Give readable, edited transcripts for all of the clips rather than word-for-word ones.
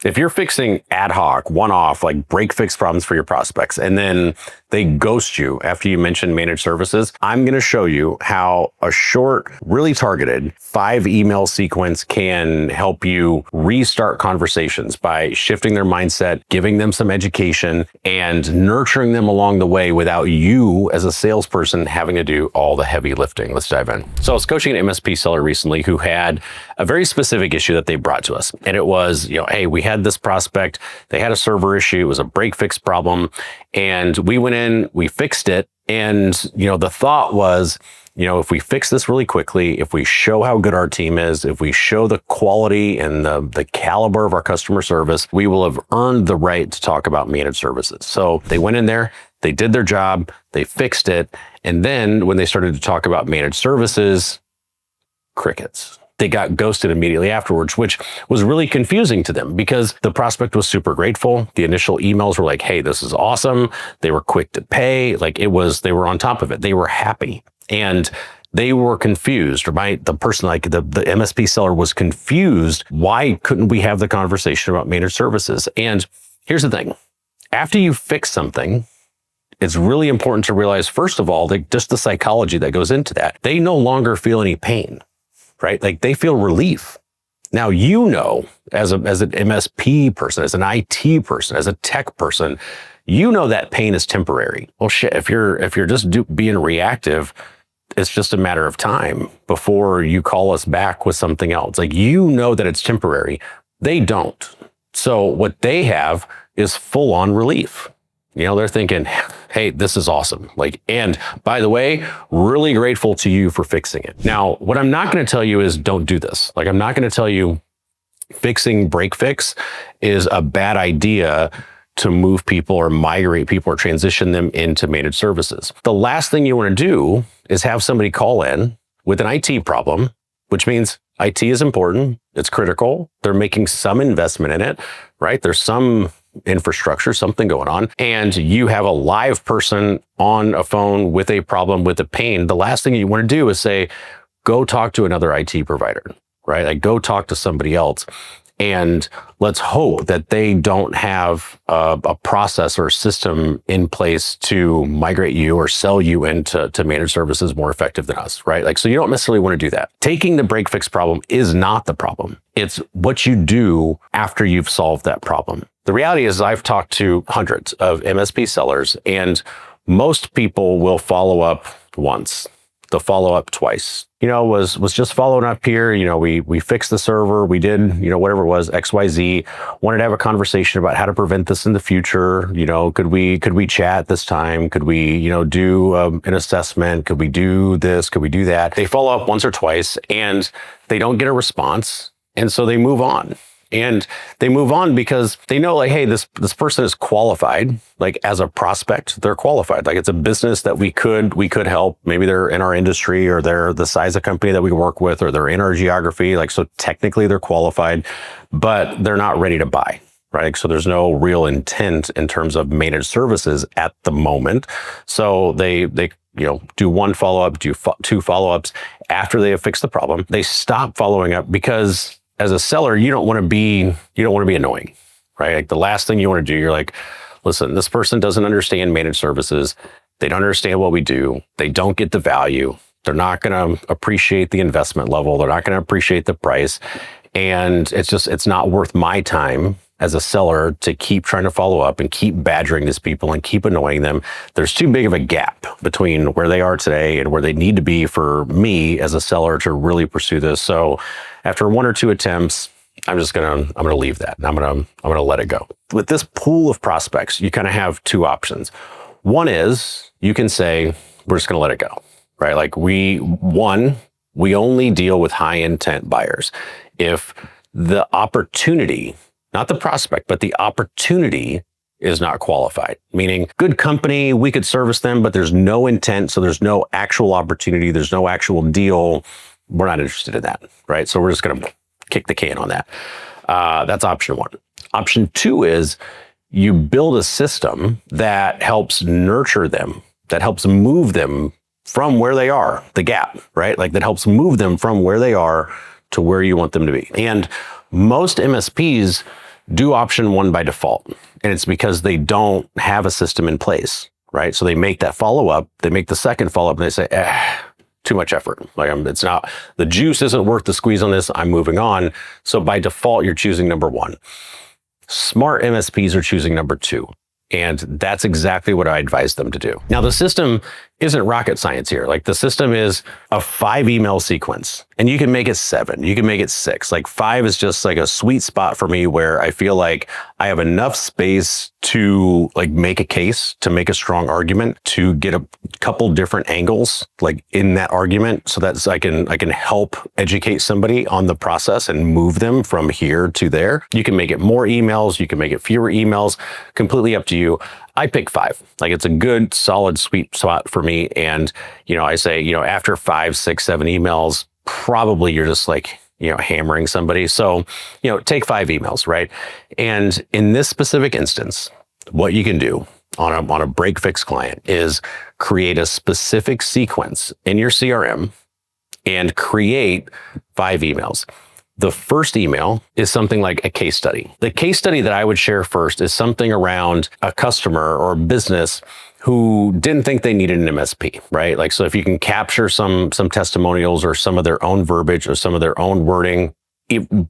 If you're fixing ad hoc, one-off, like break fix problems for your prospects, and then they ghost you after you mention managed services, I'm going to show you how a short, really targeted 5 email sequence can help you restart conversations by shifting their mindset, giving them some education, and nurturing them along the way without you as a salesperson having to do all the heavy lifting. Let's dive in. So I was coaching an MSP seller recently who had a very specific issue that they brought to us. And it was, hey, we had this prospect, they had a server issue, it was a break fix problem, and we went in, we fixed it. And, the thought was, if we fix this really quickly, if we show how good our team is, if we show the quality and the caliber of our customer service, we will have earned the right to talk about managed services. So they went in there, they did their job, they fixed it. And then when they started to talk about managed services, crickets. They got ghosted immediately afterwards, which was really confusing to them because the prospect was super grateful. The initial emails were like, hey, this is awesome. They were quick to pay. They were on top of it. They were happy. And they were confused, or the person, like the MSP seller was confused. Why couldn't we have the conversation about managed services? And here's the thing. After you fix something, it's really important to realize, first of all, just the psychology that goes into that. They no longer feel any pain. Right? They feel relief. Now, as an MSP person, as an IT person, as a tech person, that pain is temporary. Well, shit, if you're just being reactive, it's just a matter of time before you call us back with something else. That it's temporary. They don't. So what they have is full on relief. They're thinking, hey, this is awesome. And by the way, really grateful to you for fixing it. Now, what I'm not going to tell you is don't do this. I'm not going to tell you fixing break fix is a bad idea to move people or migrate people or transition them into managed services. The last thing you want to do is have somebody call in with an IT problem, which means IT is important. It's critical. They're making some investment in it, right? There's some infrastructure, something going on, and you have a live person on a phone with a problem, with a pain. The last thing you want to do is say, go talk to another IT provider, right? Go talk to somebody else. And let's hope that they don't have a process or system in place to migrate you or sell you into managed services more effective than us, right? So you don't necessarily want to do that. Taking the break fix problem is not the problem. It's what you do after you've solved that problem. The reality is I've talked to hundreds of MSP sellers, and most people will follow up once. They'll follow up twice. Was just following up here. We fixed the server. We did, whatever it was, XYZ. Wanted to have a conversation about how to prevent this in the future. Could we chat this time? Could we, do an assessment? Could we do this? Could we do that? They follow up once or twice and they don't get a response. And so they move on. And they move on because they know, hey, this person is qualified, as a prospect, they're qualified. It's a business that we could help. Maybe they're in our industry, or they're the size of company that we work with, or they're in our geography. So technically they're qualified, but they're not ready to buy, right? So there's no real intent in terms of managed services at the moment. So they do one follow-up, do 2 follow-ups after they have fixed the problem. They stop following up because as a seller, you don't want to be annoying, right? The last thing you want to do, you're listen, this person doesn't understand managed services. They don't understand what we do. They don't get the value. They're not going to appreciate the investment level. They're not going to appreciate the price. And it's not worth my time as a seller to keep trying to follow up and keep badgering these people and keep annoying them. There's too big of a gap between where they are today and where they need to be for me as a seller to really pursue this. So after 1 or 2 attempts, I'm gonna leave that and I'm gonna let it go. With this pool of prospects, you kind of have 2 options. One is you can say, we're just gonna let it go, right? We only deal with high intent buyers. If the opportunity, not the prospect, but the opportunity is not qualified, meaning good company, we could service them, but there's no intent. So there's no actual opportunity. There's no actual deal. We're not interested in that, right? So we're just going to kick the can on that. That's option 1. Option 2 is you build a system that helps nurture them, that helps move them from where they are, the gap, right? That helps move them from where they are to where you want them to be. And most MSPs do option one by default. And it's because they don't have a system in place, right? So they make that follow-up, they make the second follow-up, and they say, too much effort. Like it's not, the juice isn't worth the squeeze on this, I'm moving on. So by default, you're choosing number one. Smart MSPs are choosing number two. And that's exactly what I advise them to do. Now, the system isn't rocket science here. Like the system is a 5 email sequence, and you can make it 7, you can make it 6. Like 5 is just like a sweet spot for me where I feel like I have enough space to like make a case, to make a strong argument, to get a couple different angles like in that argument, so that I can help educate somebody on the process and move them from here to there. You can make it more emails, you can make it fewer emails, completely up to you. I pick 5. Like it's a good, solid, sweet spot for me. And, I say, after 5, 6, 7 emails, probably you're just like, hammering somebody. So, take 5 emails, right? And in this specific instance, what you can do on a break fix client is create a specific sequence in your CRM and create 5 emails. The first email is something like a case study. The case study that I would share first is something around a customer or a business who didn't think they needed an MSP, right? Like, so if you can capture some testimonials or some of their own verbiage or some of their own wording,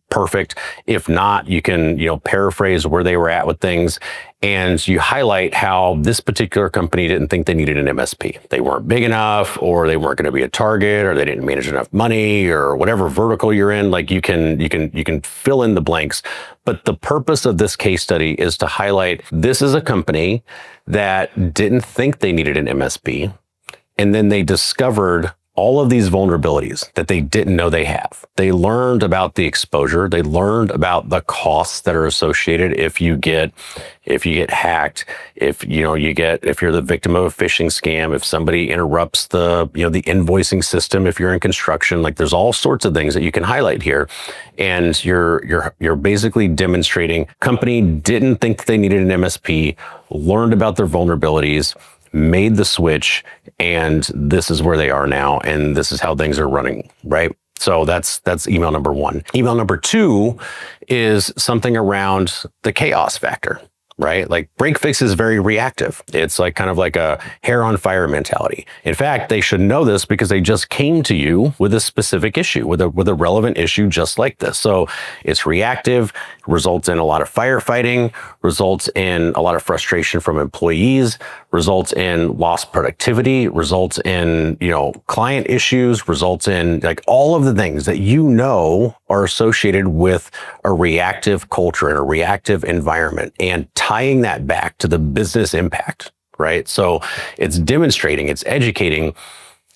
perfect. If not, you can, paraphrase where they were at with things, and you highlight how this particular company didn't think they needed an MSP. They weren't big enough, or they weren't going to be a target, or they didn't manage enough money, or whatever vertical you're in. Like you can fill in the blanks. But the purpose of this case study is to highlight this is a company that didn't think they needed an MSP, and then they discovered all of these vulnerabilities that they didn't know they have. They learned about the exposure. They learned about the costs that are associated if you get hacked, if you're the victim of a phishing scam, if somebody interrupts the invoicing system, if you're in construction. Like there's all sorts of things that you can highlight here. And you're basically demonstrating company didn't think they needed an MSP, learned about their vulnerabilities, made the switch, and this is where they are now, and this is how things are running, right? So that's email number 1. Email number 2 is something around the chaos factor, right? Like break fix is very reactive. It's like kind of like a hair on fire mentality. In fact, they should know this because they just came to you with a specific issue, with a relevant issue just like this. So it's reactive, results in a lot of firefighting, results in a lot of frustration from employees, results in lost productivity, results in, client issues, results in like all of the things that are associated with a reactive culture and a reactive environment, and tying that back to the business impact, right? So it's demonstrating, it's educating,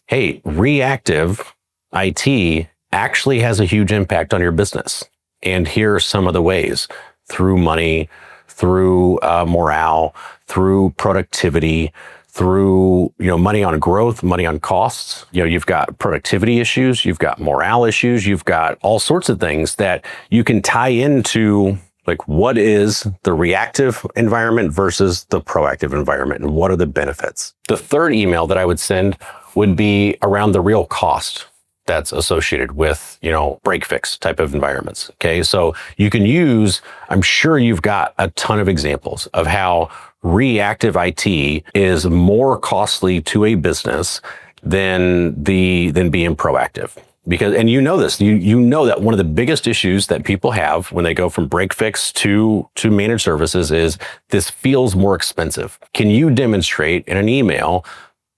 hey, reactive IT actually has a huge impact on your business. And here are some of the ways: through money, through morale, through productivity, through money on growth, money on costs. You've got productivity issues, you've got morale issues, you've got all sorts of things that you can tie into, like what is the reactive environment versus the proactive environment, and what are the benefits. The third email that I would send would be around the real cost that's associated with, break fix type of environments. Okay. So you can use, I'm sure you've got a ton of examples of how reactive IT is more costly to a business than being proactive. Because, and this, you know that one of the biggest issues that people have when they go from break fix to managed services is this feels more expensive. Can you demonstrate in an email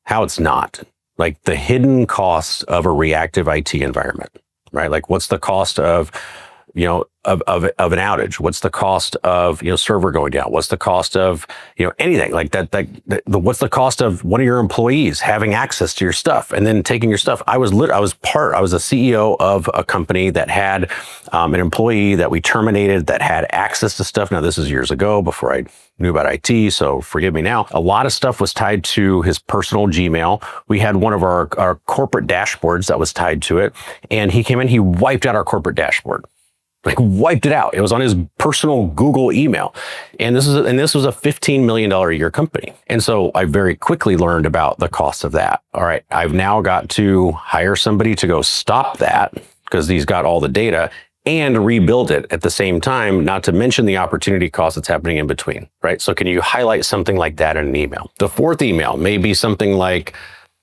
how it's not? Like the hidden cost of a reactive IT environment, right? Like what's the cost of, of an outage? What's the cost of, server going down? What's the cost of, anything like that? What's the cost of one of your employees having access to your stuff and then taking your stuff? I was a CEO of a company that had an employee that we terminated that had access to stuff. Now, this is years ago before I knew about IT, so forgive me now. A lot of stuff was tied to his personal Gmail. We had one of our corporate dashboards that was tied to it, and he came in, he wiped out our corporate dashboard. Like wiped it out. It was on his personal Google email. And this was a $15 million a year company. And so I very quickly learned about the cost of that. All right, I've now got to hire somebody to go stop that because he's got all the data and rebuild it at the same time, not to mention the opportunity cost that's happening in between, right? So can you highlight something like that in an email? The fourth email may be something like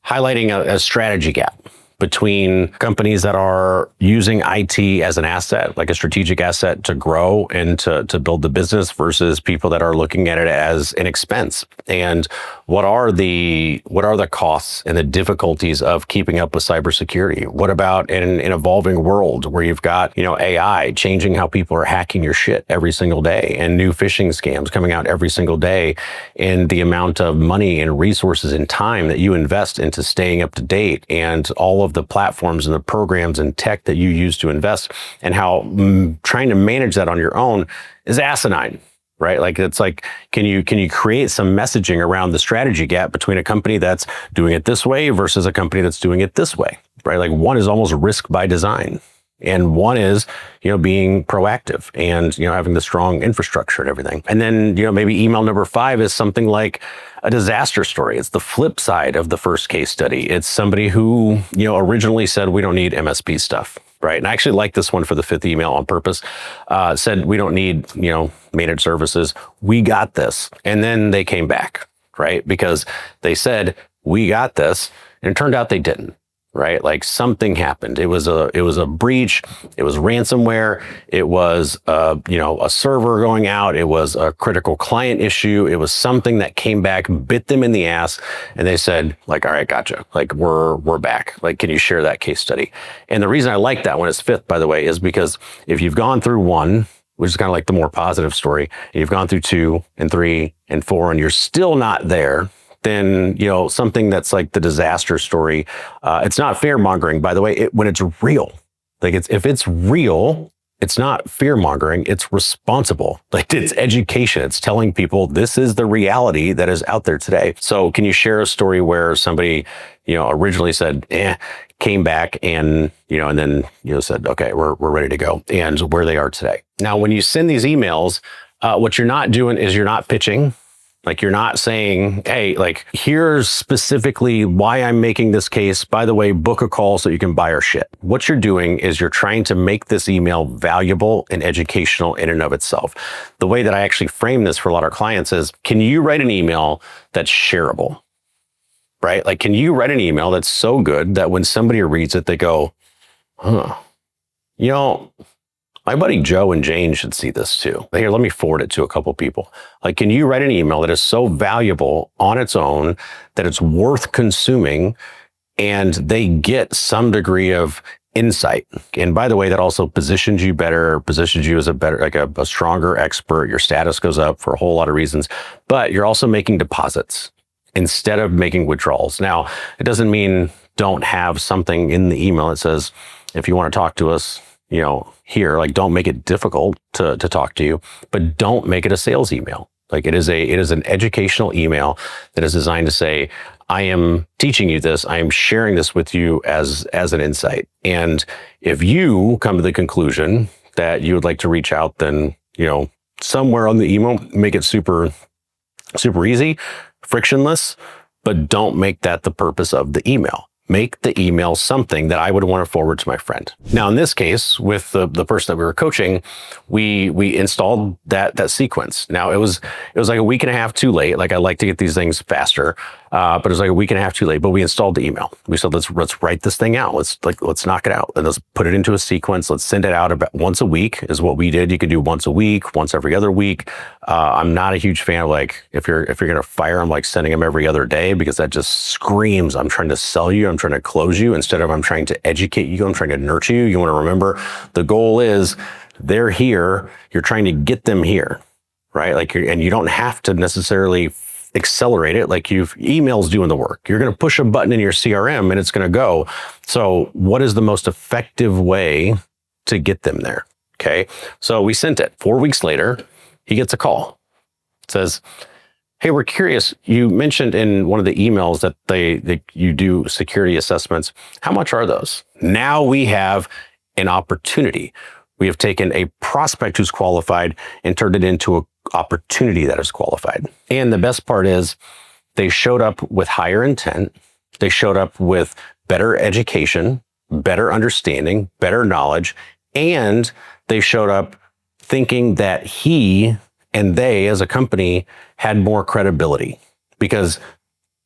highlighting a strategy gap between companies that are using IT as an asset, like a strategic asset to grow and to build the business, versus people that are looking at it as an expense. And what are the costs and the difficulties of keeping up with cybersecurity? What about in an evolving world where you've got, AI changing how people are hacking your shit every single day, and new phishing scams coming out every single day, and the amount of money and resources and time that you invest into staying up to date, and all of the platforms and the programs and tech that you use to invest, and how trying to manage that on your own is asinine, right? Like, it's like, can you create some messaging around the strategy gap between a company that's doing it this way versus a company that's doing it this way, right? Like, one is almost risk by design, and one is, being proactive and, having the strong infrastructure and everything. And then, maybe email number 5 is something like a disaster story. It's the flip side of the first case study. It's somebody who, originally said, we don't need MSP stuff, right? And I actually like this one for the 5th email on purpose. Said, we don't need, managed services. We got this. And then they came back, right? Because they said, we got this. And it turned out they didn't. Right? Like, something happened. It was a breach. It was ransomware. It was, a server going out. It was a critical client issue. It was something that came back, bit them in the ass. And they said, like, all right, gotcha. Like, we're back. Like, can you share that case study? And the reason I like that one is 5th, by the way, is because if you've gone through 1, which is kind of like the more positive story, and you've gone through 2 and 3 and 4, and you're still not there, then, something that's like the disaster story, it's not fear mongering, by the way, when it's real. Like, if it's real, it's not fear mongering, it's responsible. Like, it's education. It's telling people this is the reality that is out there today. So can you share a story where somebody, originally said, came back and, and then, said, okay, we're ready to go, and where they are today. Now, when you send these emails, what you're not doing is you're not pitching. Like, you're not saying, hey, like, here's specifically why I'm making this case. By the way, book a call so you can buy our shit. What you're doing is you're trying to make this email valuable and educational in and of itself. The way that I actually frame this for a lot of our clients is, can you write an email that's shareable, right? Like, can you write an email that's so good that when somebody reads it, they go, huh, my buddy Joe and Jane should see this too. Here, let me forward it to a couple people. Like, can you write an email that is so valuable on its own that it's worth consuming, and they get some degree of insight? And by the way, that also positions you better, positions you as a stronger expert. Your status goes up for a whole lot of reasons, but you're also making deposits instead of making withdrawals. Now, it doesn't mean don't have something in the email that says, if you want to talk to us, here, like, don't make it difficult to talk to you, but don't make it a sales email. Like, it is an educational email that is designed to say, I am teaching you this. I am sharing this with you as an insight. And if you come to the conclusion that you would like to reach out, then, somewhere on the email, make it super, super easy, frictionless, but don't make that the purpose of the email. Make the email something that I would want to forward to my friend. Now, in this case, with the person that we were coaching, we installed that sequence. Now, it was like a week and a half too late. Like, I like to get these things faster, but it was like a week and a half too late. But we installed the email. We said, let's write this thing out. Let's knock it out, and let's put it into a sequence. Let's send it out about once a week is what we did. You can do once a week, once every other week. I'm not a huge fan of, like, if you're gonna fire them, like, sending them every other day, because that just screams, I'm trying to sell you, I'm trying to close you, instead of I'm trying to educate you, I'm trying to nurture you. You want to remember the goal is they're here, you're trying to get them here, right? Like, and you don't have to necessarily accelerate it. Like, email's doing the work. You're going to push a button in your CRM and it's going to go. So what is the most effective way to get them there? Okay. So we sent it. 4 weeks later, he gets a call. It says, hey, we're curious. You mentioned in one of the emails that you do security assessments. How much are those? Now we have an opportunity. We have taken a prospect who's qualified and turned it into an opportunity that is qualified. And the best part is they showed up with higher intent. They showed up with better education, better understanding, better knowledge, And they showed up thinking that he and they as a company had more credibility because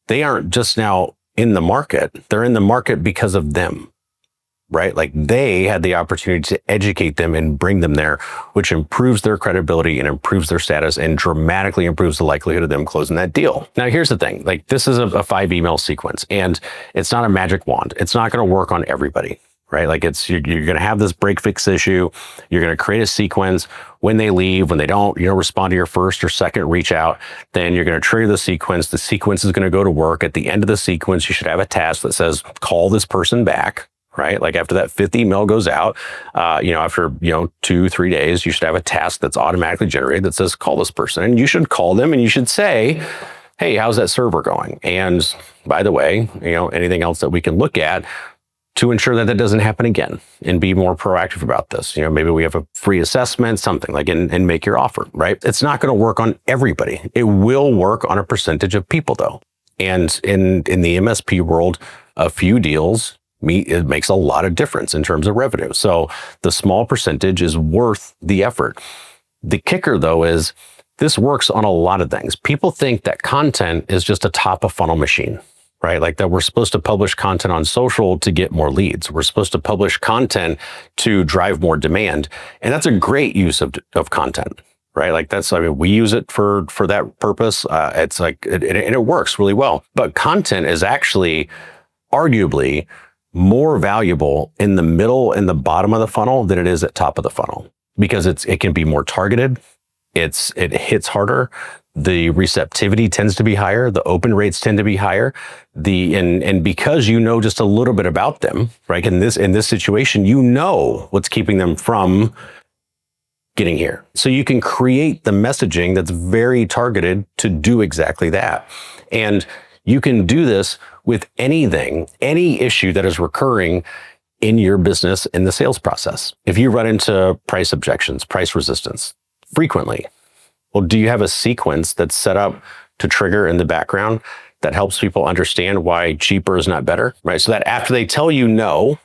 they aren't just now in the market. They're in the market because of them, right? Like they had the opportunity to educate them and bring them there, which improves their credibility and improves their status and dramatically improves the likelihood of them closing that deal. Now, here's the thing, like this is a 5 email sequence and it's not a magic wand. It's not going to work on everybody, right? Like you're going to have this break fix issue. You're going to create a sequence. When they leave, when they don't, respond to your first or second reach out, then you're going to trigger the sequence. The sequence is going to go to work. At the end of the sequence, you should have a task that says, call this person back, right? Like after that 5th email goes out, after, 2-3 days, you should have a task that's automatically generated that says, call this person. And you should call them and you should say, hey, how's that server going? And by the way, anything else that we can look at to ensure that doesn't happen again and be more proactive about this. Maybe we have a free assessment, something like, and make your offer, right? It's not going to work on everybody. It will work on a percentage of people though. And in the MSP world, a few deals, it makes a lot of difference in terms of revenue. So the small percentage is worth the effort. The kicker though is this works on a lot of things. People think that content is just a top of funnel machine, right? Like that we're supposed to publish content on social to get more leads. We're supposed to publish content to drive more demand. And that's a great use of content, right? Like we use it for that purpose. It's like, and it works really well. But content is actually arguably more valuable in the middle and the bottom of the funnel than it is at top of the funnel because it can be more targeted. It hits harder. The receptivity tends to be higher. The open rates tend to be higher. And because just a little bit about them, right? In this situation, what's keeping them from getting here. So you can create the messaging that's very targeted to do exactly that. And you can do this with anything, any issue that is recurring in your business in the sales process. If you run into price objections, price resistance frequently, well, do you have a sequence that's set up to trigger in the background that helps people understand why cheaper is not better, right? So that after they tell you no,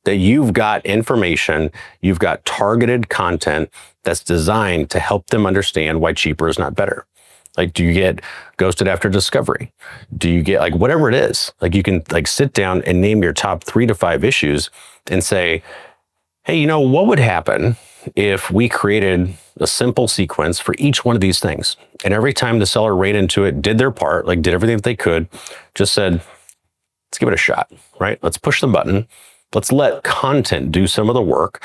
that you've got information, you've got targeted content that's designed to help them understand why cheaper is not better. Like, do you get ghosted after discovery? Do you get whatever it is? Like you can sit down and name your top 3 to 5 issues and say, hey, what would happen if we created a simple sequence for each one of these things? And every time the seller ran into it, did their part, did everything that they could, just said, let's give it a shot, right? Let's push the button. Let's let content do some of the work.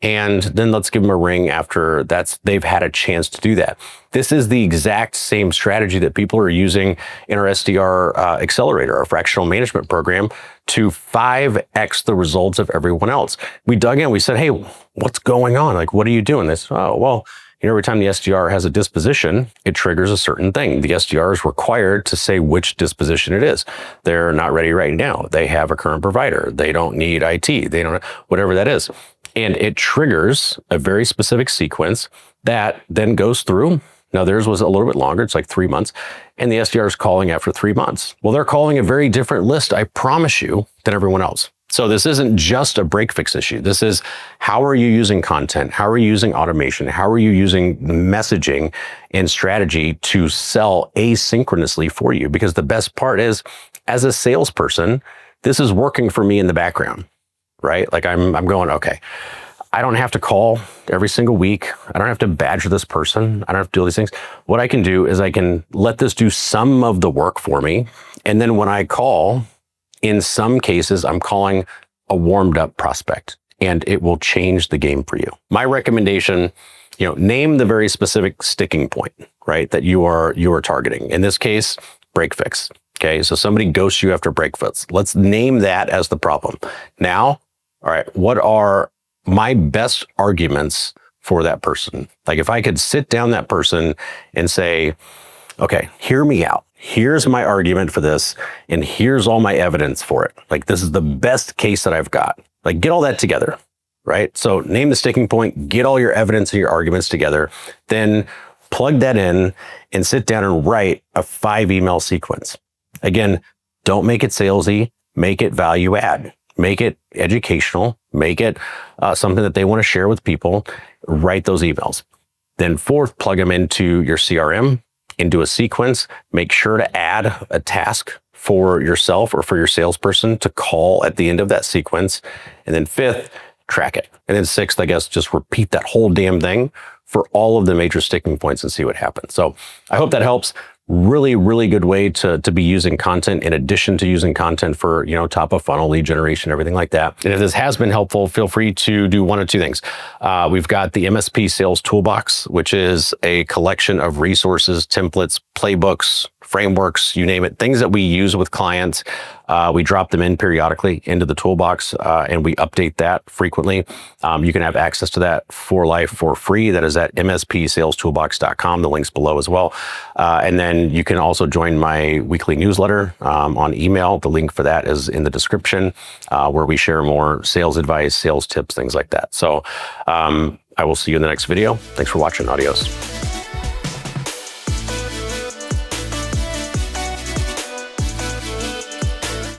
And then let's give them a ring after they've had a chance to do that. This is the exact same strategy that people are using in our SDR accelerator, our fractional management program, to 5x the results of everyone else. We dug in, we said, hey, what's going on? What are you doing? They said, oh, well, every time the SDR has a disposition, it triggers a certain thing. The SDR is required to say which disposition it is. They're not ready right now. They have a current provider. They don't need IT. They don't, whatever that is. And it triggers a very specific sequence that then goes through. Now theirs was a little bit longer. It's 3 months. And the SDR is calling after 3 months. Well, they're calling a very different list, I promise you, than everyone else. So this isn't just a break fix issue. This is how are you using content? How are you using automation? How are you using messaging and strategy to sell asynchronously for you? Because the best part is, as a salesperson, this is working for me in the background, right? I'm going, okay, I don't have to call every single week. I don't have to badger this person. I don't have to do all these things. What I can do is I can let this do some of the work for me. And then when I call, in some cases, I'm calling a warmed up prospect and it will change the game for you. My recommendation, name the very specific sticking point, right? That you are targeting. In this case, break fix. Okay. So somebody ghosts you after break fix. Let's name that as the problem. Now, all right, what are my best arguments for that person? If I could sit down that person and say, okay, hear me out. Here's my argument for this, and here's all my evidence for it. This is the best case that I've got. Get all that together, right? So name the sticking point, get all your evidence and your arguments together, then plug that in and sit down and write a 5 email sequence. Again, don't make it salesy, make it value add. Make it educational, make it something that they want to share with people. Write those emails. Then fourth, plug them into your CRM, into a sequence. Make sure to add a task for yourself or for your salesperson to call at the end of that sequence. And then fifth, track it. And then sixth, I guess, just repeat that whole damn thing for all of the major sticking points and see what happens. So I hope that helps. Really, really good way to be using content in addition to using content for, top of funnel lead generation, everything like that. And if this has been helpful, feel free to do one of two things. We've got the MSP Sales Toolbox, which is a collection of resources, templates, playbooks, frameworks, you name it, things that we use with clients. We drop them in periodically into the toolbox and we update that frequently. You can have access to that for life for free. That is at mspsalestoolbox.com. The link's below as well. And then you can also join my weekly newsletter on email. The link for that is in the description, where we share more sales advice, sales tips, things like that. So I will see you in the next video. Thanks for watching. Adios.